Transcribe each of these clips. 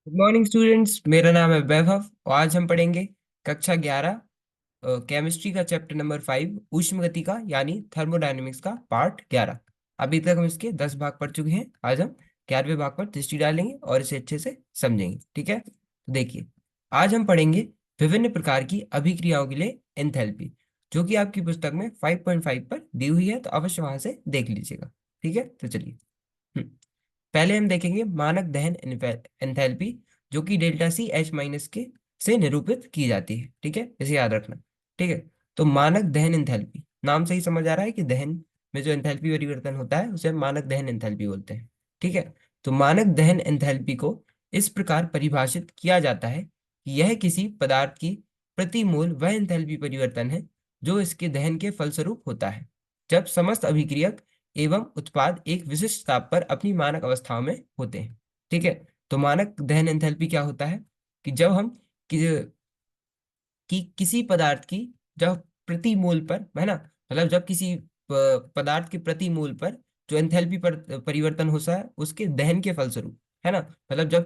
Good morning students, मेरा नाम है वैभव और आज हम पढ़ेंगे कक्षा 11 केमिस्ट्री का चैप्टर नंबर 5 ऊष्मगति का यानी थर्मोडायनेमिक्स का पार्ट 11। अभी तक हम इसके 10 भाग पढ़ चुके हैं। आज हम 11वें भाग पर दृष्टि डालेंगे और इसे अच्छे से समझेंगे। ठीक है, तो देखिए, आज हम पढ़ेंगे विभिन्न प्रकार की अभिक्रियाओं के लिए एंथैल्पी, जो कि आपकी पुस्तक में 5.5 पर दी हुई है, तो अवश्य वहां से देख लीजिएगा। ठीक है, तो चलिए। हम्म, पहले हम देखेंगे मानक दहन एंथैल्पी, जो कि डेल्टा सी एच माइनस के से निरूपित की जाती है। ठीक है, इसे याद रखना। ठीक है, तो मानक दहन एंथैल्पी नाम से ही समझ आ रहा है कि दहन में जो एंथैल्पी परिवर्तन होता है उसे हम मानक दहन एंथैल्पी बोलते हैं। ठीक है, तो मानक दहन एंथैल्पी को इस प्रकार परिभाषित किया जाता है कि यह किसी पदार्थ की प्रति मोल वह एंथैल्पी परिवर्तन है जो इसके दहन के फलस्वरूप होता है जब समस्त अभिक्रियक एवं उत्पाद एक विशिष्ट ताप पर अपनी मानक अवस्थाओं में होते हैं। ठीक है, तो मानक दहन एंथैल्पी क्या होता है कि जब हम कि, किसी पदार्थ की जब प्रति मोल पर, है ना, मतलब जब किसी पदार्थ के प्रति मोल पर जो एंथैल्पी पर परिवर्तन होता है उसके दहन के फलस्वरूप, है ना, मतलब जब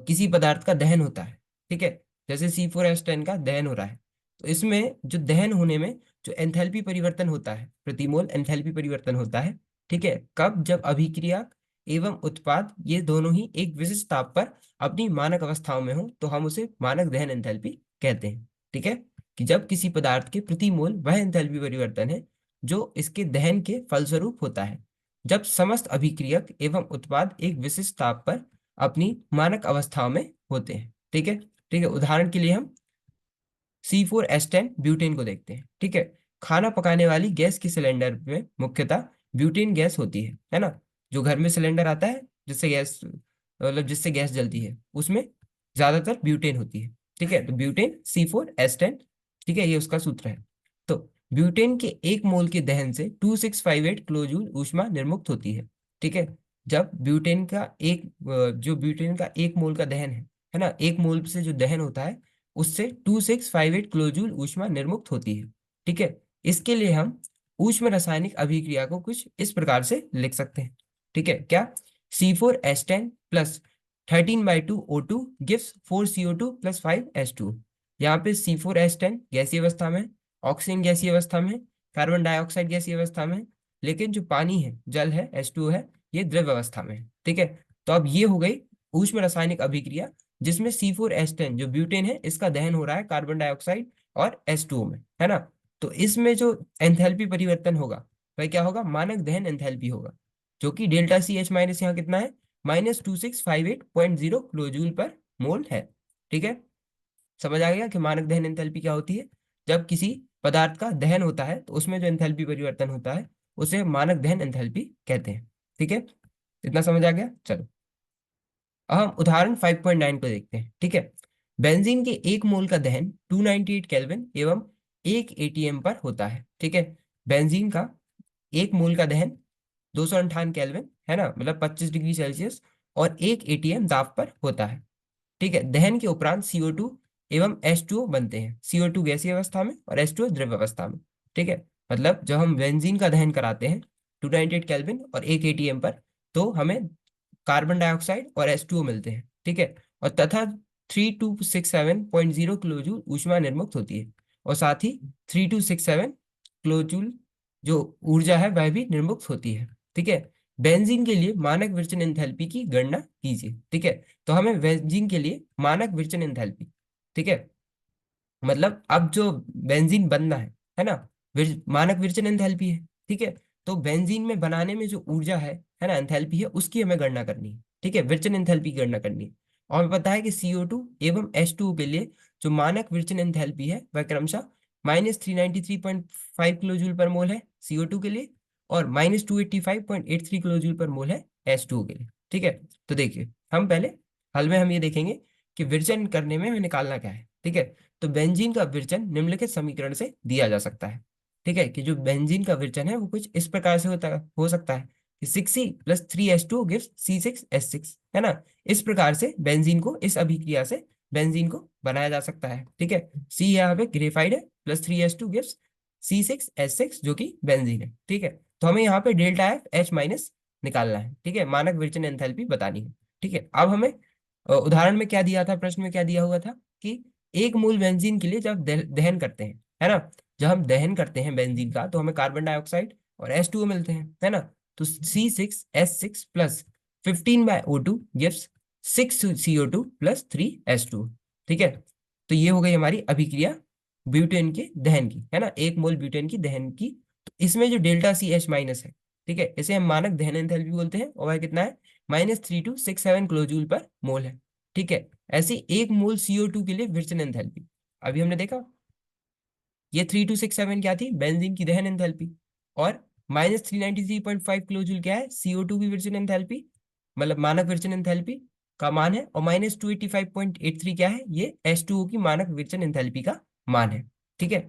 किसी पदार्थ का दहन होता है। ठीक है, जैसे C4H10 का दहन हो रहा है, तो इसमें जो दहन होने में जो एंथैल्पी परिवर्तन होता है, प्रतिमोल एंथैल्पी परिवर्तन होता है। ठीक है, कब? जब अभिक्रिया एवं उत्पाद ये दोनों ही एक विशिष्ट ताप पर अपनी मानक अवस्थाओं में हो, तो हम उसे मानक दहन एंथैल्पी कहते हैं। ठीक है, कि जब किसी पदार्थ के प्रति मोल वह एंथैल्पी परिवर्तन है जो इसके दहन के फलस्वरूप होता है जब समस्त अभिक्रियक एवं उत्पाद एक विशिष्ट ताप पर अपनी मानक अवस्थाओं में होते हैं। ठीक है, ठीक है, उदाहरण के लिए हम C4H10 ब्यूटेन को देखते हैं। ठीक है, खाना पकाने वाली गैस के सिलेंडर में मुख्यतः ब्यूटेन गैस होती है ना। जो घर में सिलेंडर आता है जिससे गैस, मतलब जिससे गैस जलती है, उसमें ज्यादातर ब्यूटेन होती है। ठीक है, तो ब्यूटेन C4H10, ठीक है, ये उसका सूत्र है। तो ब्यूटेन के एक मोल के दहन से 2658 किलो जूल ऊष्मा निर्मुक्त होती है। ठीक है, जब ब्यूटेन का जो ब्यूटेन का एक मोल का दहन है ना, एक मोल से जो दहन होता है उससे 2658 किलो जूल ऊष्मा निर्मुक्त होती है। ठीक है, इसके लिए हम ऊष्म रासायनिक अभिक्रिया को कुछ इस प्रकार से लिख सकते हैं। ठीक है, क्या? C4H10 plus 13/2 O2 gives 4CO2 plus 5H2। यहाँ पे C4H10 गैसीय अवस्था में, ऑक्सीजन गैसीय अवस्था में, कार्बन डाइऑक्साइड गैसीय अवस्था में, लेकिन जो पानी है, जल है, H2 है, ये द्रव अवस्था में है। ठीक है, तो अब ये हो गई ऊष्म रासायनिक अभिक्रिया जिसमें C4H10 जो ब्यूटेन है इसका दहन हो रहा है कार्बन डाइऑक्साइड और H2O में, है ना। तो इसमें जो एंथैल्पी परिवर्तन होगा वह क्या होगा? मानक दहन एंथैल्पी होगा, जो कि डेल्टा सी एच माइनस यहाँ कितना है? -2658.0 किलो जूल पर मोल है। ठीक है, समझ आ गया कि मानक दहन एंथैल्पी क्या होती है? जब किसी पदार्थ का दहन होता है तो उसमें जो एंथैल्पी परिवर्तन होता है उसे मानक दहन एंथैल्पी कहते हैं। ठीक है, इतना समझ आ गया? चलो, अब हम उदाहरण 5.9 को देखते हैं। ठीक है, बेंजीन के एक मोल का दहन 298 केल्विन एवं 1 ATM पर होता है। ठीक है, बेंजीन का एक मोल का दहन 258 केल्विन, है ना, मतलब 25 डिग्री सेल्सियस, और 1 ATM दाब पर होता है। ठीक है, दहन के उपरांत CO2 एवं H2O बनते हैं। CO2 गैसीय अवस्था में और H2O द्रव अवस्था में। ठीक है, मतलब जब हम बेंजीन का दहन कराते हैं 298 केल्विन और 1 ATM पर, तो हमें कार्बन डाइऑक्साइड और H2O मिलते हैं। ठीक है, और तथा 3267.0 किलो जूल ऊष्मा निर्मुक्त होती है, और साथ ही 3267 किलो जूल जो ऊर्जा है वह भी निर्मुक्त होती है। ठीक है, बेंजीन के लिए मानक विचलन एंथैल्पी की गणना कीजिए। ठीक है, तो हमें बेंजीन के लिए मानक विचलन एंथैल्पी, ठीक है, मतलब अब जो बेंजीन बनना है ना, मानक विरचन एंथैल्पी है। ठीक है, तो बेंजीन में बनाने में जो ऊर्जा है ना, एंथैल्पी है, उसकी हमें गणना करनी है। ठीक है, विरचन एंथैल्पी की गणना करनी है। और हमें पता है कि CO2 एवं H2O के लिए जो मानक विरचन एंथैल्पी है वह क्रमशः -393.5 किलो जूल पर मोल है CO2 के लिए, और -285.83 किलो जूल पर मोल है H2O के लिए। ठीक है, तो देखिए, हम पहले हल में हम ये देखेंगे कि विरचन करने में हमें निकालना क्या है। ठीक है, तो बेंजीन का विरचन निम्नलिखित समीकरण से दिया जा सकता है। ठीक है, कि जो बेंजीन का विरचन है वो कुछ इस प्रकार से हो सकता है कि 6C plus 3H2 gives C6H6, है ना। इस प्रकार से बेंजीन को, इस अभिक्रिया से बेंजीन को बनाया जा सकता है। ठीक है, C यहाँ पे ग्रेफाइड है, प्लस 3H2 गिव्स C6H6 जो कि बेंजीन है। ठीक है, तो हमें यहाँ पे डेल्टा F H माइनस निकालना है। ठीक है, मानक विरचन एंथैल्पी बतानी है। ठीक है, अब हमें उदाहरण में क्या दिया था, प्रश्न में क्या दिया हुआ था कि एक मोल बेंजीन के लिए जब दहन करते हैं, है ना, जब हम दहन करते हैं बेंजीन का तो हमें कार्बन डाइऑक्साइड और H2O मिलते हैं, है ना। तो C6H6 plus 15/O2 gives 6CO2 plus 3H2O। ठीक है, तो ये हो गई हमारी अभिक्रिया ब्यूटेन के दहन की, है ना, एक मोल ब्यूटेन की दहन की। तो इसमें जो डेल्टा CH माइनस है, ठीक है, इसे हम मानक दहन एंथैल्पी बोलते हैं, और वह कितना है -3267 किलोजूल पर मोल है। ठीक है, ऐसे एक मोल CO2 के लिए विरचन एंथैल्पी, अभी हमने देखा ये 3267 क्या थी, बेंजीन की दहन एंथैल्पी, और -393.5 किलोजूल क्या है, CO2 की विरचन एंथैल्पी, मतलब मानक विरचन एंथैल्पी का मान है, और -285.83 क्या है, ये H2O की मानक विरचन एंथैल्पी का मान है। ठीक है,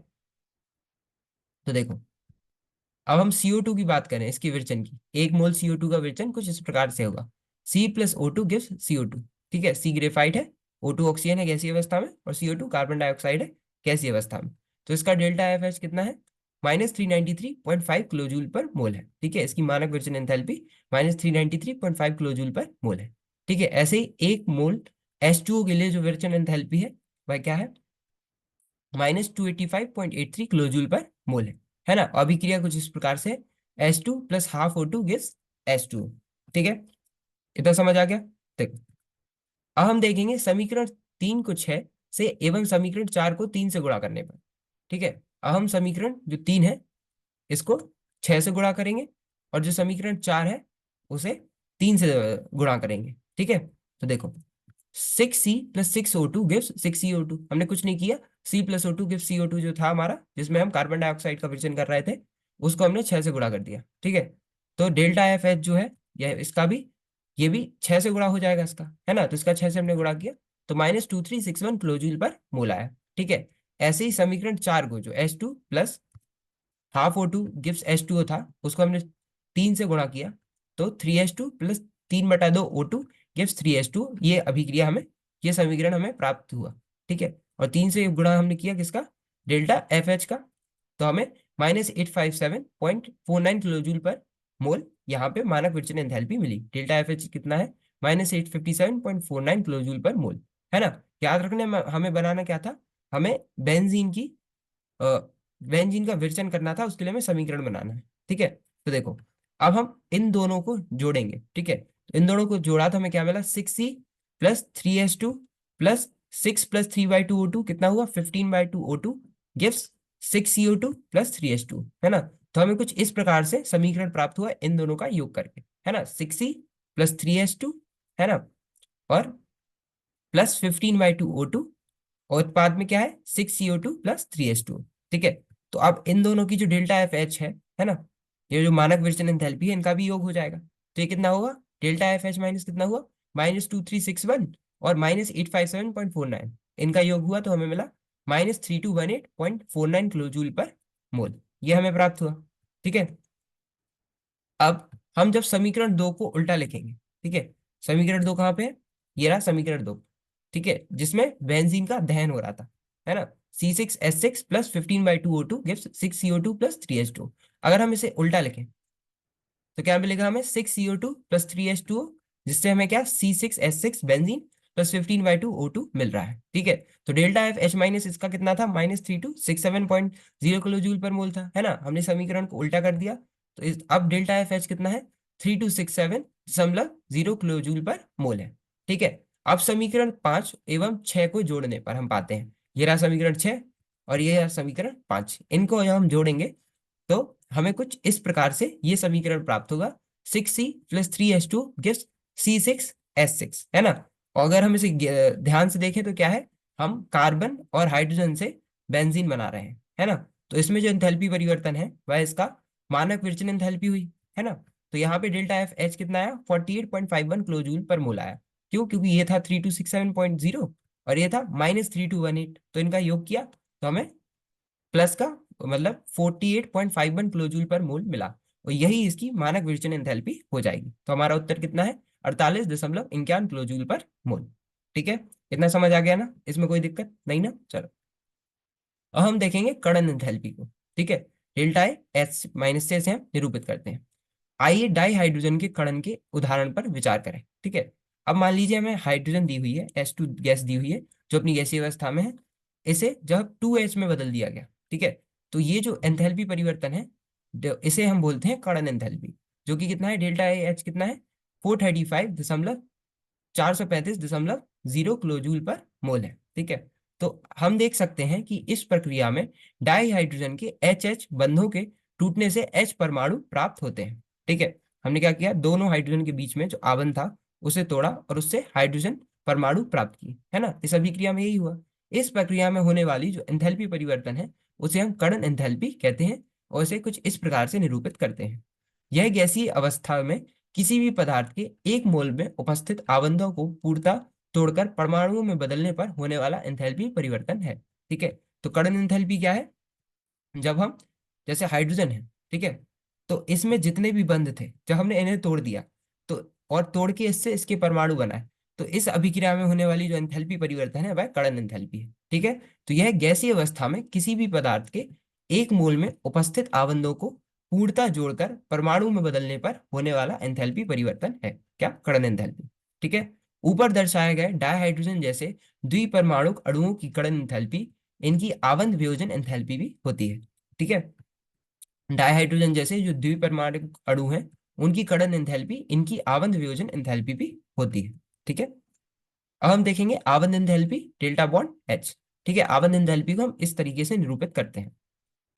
तो देखो अब हम CO2 की बात करें, इसकी विरचन की, एक मोल CO2 का विरचन कुछ इस प्रकार से होगा, C+O2 गिव्स CO2। ठीक है, C ग्रेफाइट है, O2 ऑक्सीजन है गैसीय अवस्था में, और CO2 कार्बन डाइऑक्साइड है गैसीय अवस्था में। तो इसका डेल्टा एफ कितना है, -393.5 किलोजूल पर मोल है। ठीक है, इसकी मानक विरचन एंथैल्पी -393.5 किलोजूल पर मोल है। ठीक है, ऐसे ही एक मोल H2O के लिए जो विरचन एंथैल्पी है वह क्या है, -285.83 किलोजूल पर मोल है ना। अभिक्रिया कुछ इस प्रकार से, H2 plus half O2 gives H2O। ठीक है, इतना समझ आ गया। देखो अब हम देखेंगे समीकरण 3 को 6 से एवं समीकरण 4 को 3 से गुणा करने पर। ठीक है, अब हम समीकरण जो 3 है इसको 6 से गुणा करेंगे, और जो समीकरण 4 है उसे 3 से गुणा करेंगे। ठीक है, तो देखो 6C+6O2 गिव्स 6CO2, हमने कुछ नहीं किया, C+O2 गिव्स CO2 जो था हमारा, जिसमें हम कार्बन डाइऑक्साइड का विरचन कर रहे थे, उसको हमने 6 से गुणा कर दिया। ठीक है, तो डेल्टा एफ एच जो है, यह इसका भी, ये भी 6 से गुणा हो जाएगा इसका, है ना, तो इसका 6 से हमने गुणा किया, तो -2361 किलोजूल पर मोल आया। ठीक है, ऐसे ही समीकरण 4 को, जो H2 plus half O2 gives H2O था, उसको हमने 3 से गुणा किया, तो 3H2 plus 3/2 O2 gives 3H2, ये अभिक्रिया हमें, ये समीकरण हमें प्राप्त हुआ। ठीक है, और 3 से गुणा हमने किया किसका, डेल्टा एफ एच का, तो हमें -857.49 किलोजूल पर मोल यहाँ पे मानक विरचन एंथैल्पी मिली। डेल्टा एफ एच कितना है, -857.49 किलोजूल पर मोल, है ना। याद रखने में हमें बनाना क्या था, हमें बेंजीन की बेंजीन का विरचन करना था, उसके लिए हमें समीकरण बनाना है। ठीक है, तो देखो अब हम इन दोनों को जोड़ेंगे। ठीक है, तो इन दोनों को जोड़ा तो हमें क्या मिला, 6C+3H2 प्लस 6+3/2O2 कितना हुआ, 15/2O2 gives 6CO2 plus 3H2, है ना। तो हमें कुछ इस प्रकार से समीकरण प्राप्त हुआ इन दोनों का योग करके, है ना, 6C+3H2, है ना, और प्लस 15/2O2, और उत्पाद में क्या है, 6CO2 प्लस 3H2। ठीक है, तो अब इन दोनों की जो डेल्टा एफ एच है ना, ये जो मानक विरचन एंथैल्पी है, इनका भी योग हो जाएगा। तो ये कितना होगा, डेल्टा एफ एच माइनस कितना हुआ, -2361 और -857.49, इनका योग हुआ तो हमें मिला -3218.49 किलोजूल पर मोल, ये हमें प्राप्त हुआ। ठीक है, अब हम जब समीकरण 2 को उल्टा लिखेंगे, ठीक है, समीकरण 2 कहाँ पे है, ये रहा समीकरण 2। ठीक है, जिसमें बेंजीन का दहन हो रहा था, है ना, C6H6 plus 15/2O2 gives 6CO2 plus 3H2। अगर हम इसे उल्टा लिखें तो क्या मिलेगा हमें, 6CO2 प्लस 3H2O, जिससे हमें क्या, C6H6 बेंजीन प्लस 15/2O2 मिल रहा है। ठीक है, तो डेल्टा एफ एच माइनस इसका कितना था, -3267.0 किलो जूल पर मोल था, है ना, हमने समीकरण को उल्टा कर दिया, तो अब डेल्टा एफ एच कितना है, 3267.0 किलो जूल पर मोल है। ठीक है, अब समीकरण 5 एवं 6 को जोड़ने पर हम पाते हैं, ये रहा समीकरण 6 और ये रहा समीकरण 5, इनको हम जोड़ेंगे तो हमें कुछ इस प्रकार से ये समीकरण प्राप्त होगा, 6C+3H2 गिव्स C6H6, है ना। और अगर हम इसे ध्यान से देखें तो क्या है, हम कार्बन और हाइड्रोजन से बेंजीन बना रहे हैं, है ना। तो इसमें जो एंथैल्पी परिवर्तन है वह इसका मानक विरचन एंथैल्पी हुई, है ना। तो यहाँ पे डेल्टा एफ एच कितना आया, 48.51 किलोजूल पर मोल आया। क्यों, क्योंकि ये था 3267.0 और ये था -3218, तो इनका योग किया तो हमें प्लस का मतलब 48.51 किलोजूल पर मोल मिला, और यही इसकी मानक विरचन एंथैल्पी हो जाएगी। तो हमारा उत्तर कितना है, 48.51 किलोजूल पर मोल। ठीक है, इतना समझ आ गया ना, इसमें कोई दिक्कत नहीं ना, चलो अब हम देखेंगे कड़न एंथैल्पी को। ठीक है, डेल्टा एच माइनस से हम निरूपित करते हैं। आइए डाई हाइड्रोजन के कड़न के उदाहरण पर विचार करें। ठीक है, अब मान लीजिए हमें हाइड्रोजन दी हुई है, H2 गैस दी हुई है जो अपनी गैसीय अवस्था में है, इसे जब 2H में बदल दिया गया, ठीक है, तो ये जो एंथैल्पी परिवर्तन है, इसे हम बोलते हैं कड़न एंथैल्पी, जो कि कितना है, डेल्टा एच कितना है, 435.435.0 किलो जूल पर मोल है, ठीक है। तो हम देख सकते हैं कि इस प्रक्रिया में डाई हाइड्रोजन के एच एच बंधों के टूटने से एच परमाणु प्राप्त होते हैं, ठीक है। हमने क्या किया, दोनों हाइड्रोजन के बीच में जो आबंध था उसे तोड़ा और उससे हाइड्रोजन परमाणु प्राप्त किए, है ना। इस अभिक्रिया में यही हुआ। इस प्रक्रिया में होने वाली जो एंथैल्पी परिवर्तन है उसे हम कड़न एंथैल्पी कहते हैं, और इसे कुछ इस प्रकार से निरूपित करते हैं। यह गैसीय अवस्था में किसी भी पदार्थ के एक मोल में उपस्थित आबंधों को पूर्णतः तोड़कर परमाणुओं में बदलने पर होने वाला एंथैल्पी परिवर्तन है, ठीक है। तो कड़न एंथैल्पी क्या है, जब हम, जैसे हाइड्रोजन है, ठीक है, तो इसमें जितने भी बंध थे जब हमने इन्हें तोड़ दिया, तो और तोड़ के इससे इसके परमाणु बनाए, तो इस अभिक्रिया में होने वाली जो एंथैल्पी परिवर्तन है वह कड़न एंथैल्पी है, ठीक है। तो यह गैसीय अवस्था में किसी भी पदार्थ के एक मोल में उपस्थित आबंधों को पूर्णतः जोड़कर परमाणु में बदलने पर होने वाला एंथैल्पी परिवर्तन है, क्या, कड़न एंथैल्पी, ठीक है। ऊपर दर्शाए गए डायहाइड्रोजन जैसे द्विपरमाणुक अणुओं की कड़न एंथैल्पी इनकी आबंध वियोजन एंथैल्पी भी होती है, ठीक है। डायहाइड्रोजन जैसे जो द्विपरमाणुक अणु हैं उनकी कड़न एंथैल्पी इनकी आबंध वियोजन एंथैल्पी भी होती है, ठीक है। अब हम देखेंगे आबंध एंथैल्पी डेल्टा बॉन्ड एच, ठीक है। आबंध एंथैल्पी को हम इस तरीके से निरूपित करते हैं,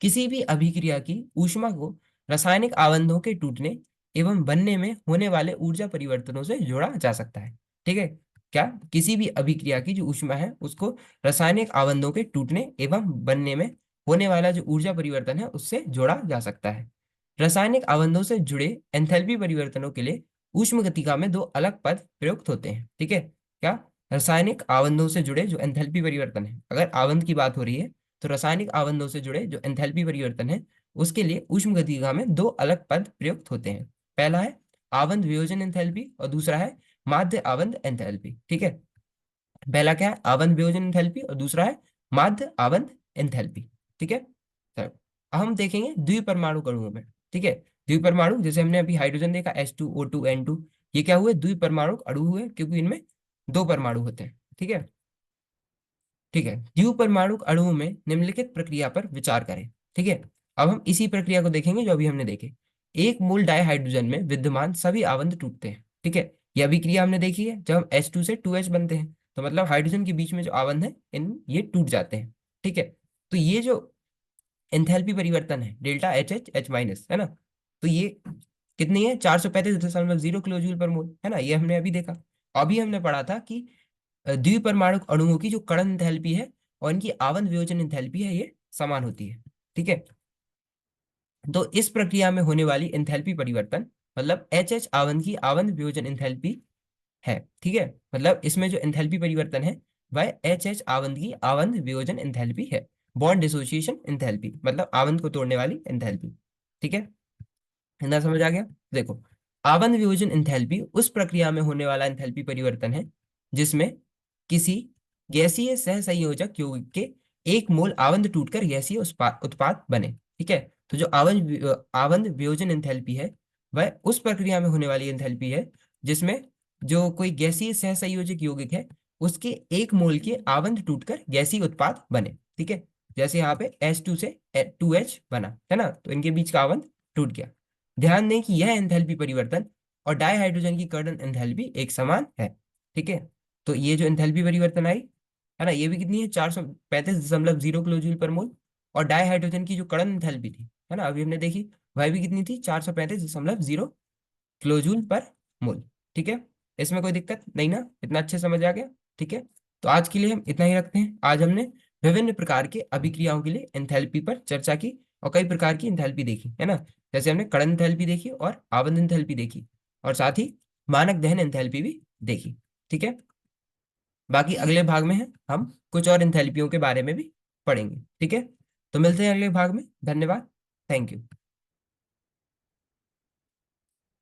किसी भी अभिक्रिया की ऊष्मा को रासायनिक आबंधों के टूटने एवं बनने में होने वाले ऊर्जा परिवर्तनों से जोड़ा जा सकता है, ठीक है। क्या, किसी भी अभिक्रिया की जो ऊष्मा है उसको रासायनिक आबंधों के टूटने एवं बनने में होने वाला जो ऊर्जा परिवर्तन है उससे जोड़ा जा सकता है। रासायनिक आबंधों से जुड़े एंथैल्पी परिवर्तनों के लिए ऊष्मगतिका में दो अलग पद प्रयुक्त होते हैं, ठीक है। क्या, रासायनिक आबंधों से जुड़े जो एंथैल्पी परिवर्तन है, अगर आबंध की बात हो रही है तो रासायनिक आबंधों से जुड़े जो एंथैल्पी परिवर्तन है उसके लिए ऊष्मगतिका में दो अलग पद प्रयुक्त होते हैं। पहला है आबंध वियोजन एंथैल्पी और दूसरा है माध्य आबंध एंथैल्पी, ठीक है। पहला क्या है, आबंध वियोजन एंथैल्पी, और दूसरा है माध्य आबंध एंथैल्पी, ठीक है। चलो, अब हम देखेंगे द्विपरमाणु अणुओं में, ठीक है। द्विपरमाणु जैसे हमने अभी हाइड्रोजन देखा H2O2N2, ये क्या हुए, द्विपरमाणु अणु हुए क्योंकि इनमें दो परमाणु होते हैं, ठीक है। ठीक है, द्विपरमाणुक अणुओं में निम्नलिखित प्रक्रिया पर विचार करें, ठीक है। अब हम इसी प्रक्रिया को देखेंगे जो अभी हमने देखे। एक मूल डायहाइड्रोजन में विद्यमान सभी आबंध टूटते हैं, ठीक है। यह अभिक्रिया हमने देखी है, जब हम H2 से 2H बनते हैं तो मतलब हाइड्रोजन के बीच में जो आबंध है इन ये टूट जाते हैं, ठीक है। तो ये जो एंथैल्पी परिवर्तन है delta H H H minus, है ना, तो ये कितनी है, 435.0 किलो जूल पर मोल, है ना, ये हमने अभी देखा। अभी हमने पढ़ा था कि द्विपरमाणुक अणुओं की जो कड़न एंथैल्पी है और इनकी आबंध वियोजन एंथैल्पी है ये समान होती है, ठीक है। तो इस प्रक्रिया में होने वाली एंथैल्पी परिवर्तन मतलब एच एच आबंध की आबंध वियोजन एंथैल्पी है, ठीक है। मतलब इसमें जो एंथैल्पी परिवर्तन है वह एच एच आबंध की आबंध वियोजन एंथैल्पी है, बॉन्ड डिसोसिएशन एंथैल्पी मतलब आबंध को तोड़ने वाली एंथैल्पी, ठीक है। ना समझ आ गया। देखो, आबंध वियोजन एंथैल्पी उस प्रक्रिया में होने वाला एंथैल्पी परिवर्तन है जिसमें किसी गैसीय सहसंयोजक यौगिक के एक मोल आबंध टूटकर गैसीय उत्पाद बने, ठीक है। तो जो आबंध वियोजन एंथैल्पी है वह उस प्रक्रिया में होने वाली एंथैल्पी है जिसमें जो कोई गैसीय सहसंयोजक यौगिक है उसके एक मोल के आबंध टूटकर गैसीय उत्पाद बने, ठीक है। जैसे यहाँ पे H2 से 2H बना, है ना, तो इनके बीच का आबंध टूट गया। ध्यान दें कि यह एंथैल्पी परिवर्तन और डायहाइड्रोजन की कर्डन एंथैल्पी एक समान है, ठीक है। तो ये जो एंथैल्पी परिवर्तन आई, है ना, ये भी कितनी है, 435.0 किलो जूल पर मोल। और डायहाइड्रोजन की जो कर्डन एंथैल्पी थी, है ना, अभी हमने देखी, वह भी कितनी थी, 435.0 किलो जूल पर मोल, ठीक है। इसमें कोई दिक्कत नहीं ना, इतना अच्छे समझ आ गया, ठीक है। तो आज के लिए हम इतना ही रखते हैं। आज हमने विभिन्न प्रकार के अभिक्रियाओं के लिए एंथैल्पी पर चर्चा की और कई प्रकार की एंथैल्पी देखी, है ना। जैसे हमने कड़न एंथैल्पी देखी और आबंध एंथैल्पी देखी और साथ ही मानक दहन एंथैल्पी भी देखी, ठीक है। बाकी अगले भाग में है हम कुछ और एंथैल्पियों के बारे में भी पढ़ेंगे, ठीक है। तो मिलते हैं अगले भाग में, धन्यवाद, थैंक यू।